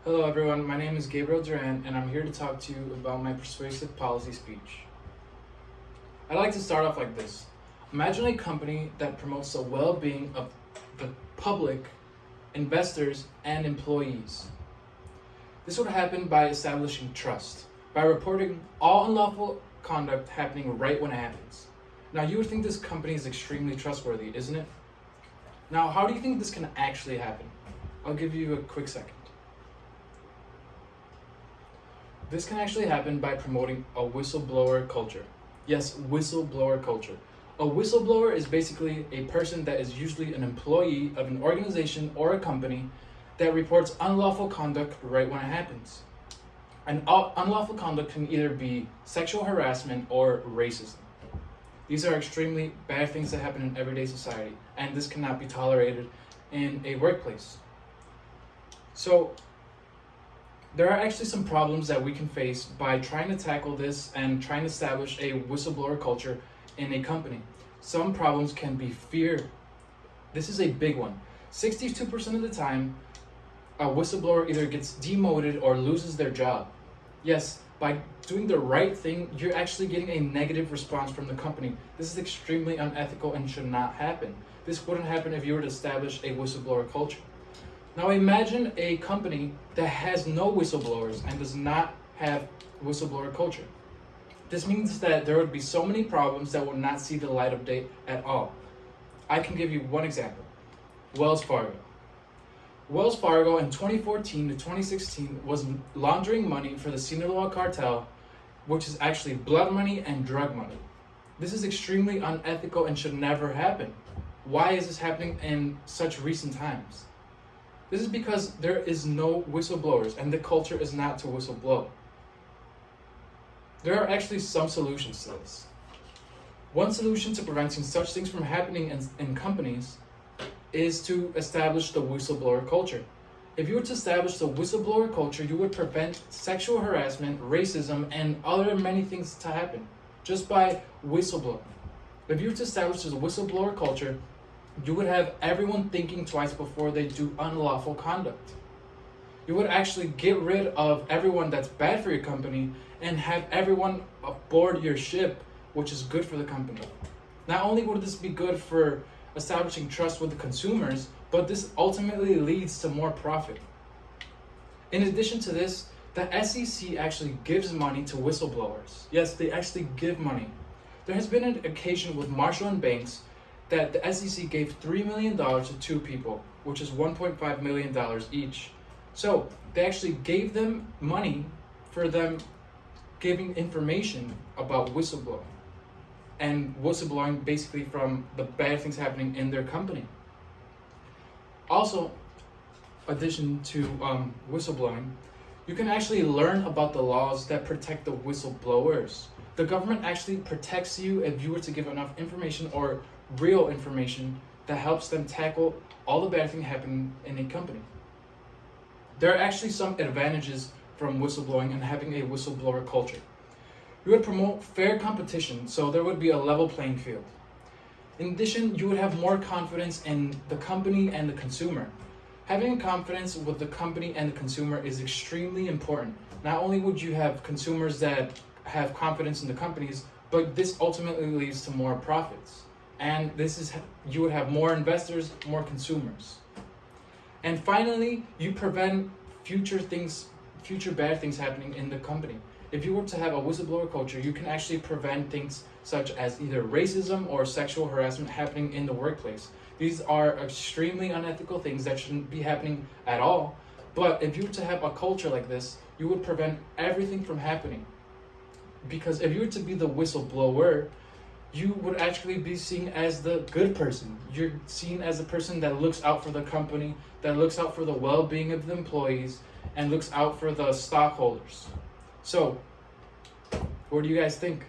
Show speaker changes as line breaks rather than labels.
Hello everyone, my name is Gabriel Duran and I'm here to talk to you about my persuasive policy speech. I'd like to start off like this. Imagine a company that promotes the well-being of the public, investors, and employees. This would happen by establishing trust, by reporting all unlawful conduct happening right when it happens. Now you would think this company is extremely trustworthy, isn't it? Now how do you think this can actually happen? I'll give you a quick second. This can actually happen by promoting a whistleblower culture. Yes, whistleblower culture. A whistleblower is basically a person that is usually an employee of an organization or a company that reports unlawful conduct right when it happens. And unlawful conduct can either be sexual harassment or racism. These are extremely bad things that happen in everyday society, and this cannot be tolerated in a workplace. So, there are actually some problems that we can face by trying to tackle this and trying to establish a whistleblower culture in a company. Some problems can be fear. This is a big one. 62% of the time, a whistleblower either gets demoted or loses their job. Yes, by doing the right thing, you're actually getting a negative response from the company. This is extremely unethical and should not happen. This wouldn't happen if you were to establish a whistleblower culture. Now imagine a company that has no whistleblowers and does not have whistleblower culture. This means that there would be so many problems that would not see the light of day at all. I can give you one example. Wells Fargo. Wells Fargo in 2014 to 2016 was laundering money for the Sinaloa cartel, which is actually blood money and drug money. This is extremely unethical and should never happen. Why is this happening in such recent times? This is because there is no whistleblowers and the culture is not to whistleblow. There are actually some solutions to this. One solution to preventing such things from happening in companies is to establish the whistleblower culture. If you were to establish the whistleblower culture, you would prevent sexual harassment, racism, and other many things to happen just by whistleblowing. If you were to establish the whistleblower culture, you would have everyone thinking twice before they do unlawful conduct. You would actually get rid of everyone that's bad for your company and have everyone aboard your ship, which is good for the company. Not only would this be good for establishing trust with the consumers, but this ultimately leads to more profit. In addition to this, the SEC actually gives money to whistleblowers. Yes, they actually give money. There has been an occasion with Marshall and Banks that the SEC gave $3 million to two people, which is $1.5 million each. So they actually gave them money for them giving information about whistleblowing. And whistleblowing basically from the bad things happening in their company. Also, addition to whistleblowing, you can actually learn about the laws that protect the whistleblowers. The government actually protects you if you were to give enough information or real information that helps them tackle all the bad things happening in a company. There are actually some advantages from whistleblowing and having a whistleblower culture. You would promote fair competition, so there would be a level playing field. In addition, you would have more confidence in the company and the consumer. Having confidence with the company and the consumer is extremely important. Not only would you have consumers that have confidence in the companies, but this ultimately leads to more profits. And you would have more investors, more consumers. And finally, you prevent future bad things happening in the company. If you were to have a whistleblower culture, you can actually prevent things such as either racism or sexual harassment happening in the workplace. These are extremely unethical things that shouldn't be happening at all. But if you were to have a culture like this, you would prevent everything from happening. Because if you were to be the whistleblower, you would actually be seen as the good person. You're seen as a person that looks out for the company, that looks out for the well-being of the employees, and looks out for the stockholders. So, what do you guys think?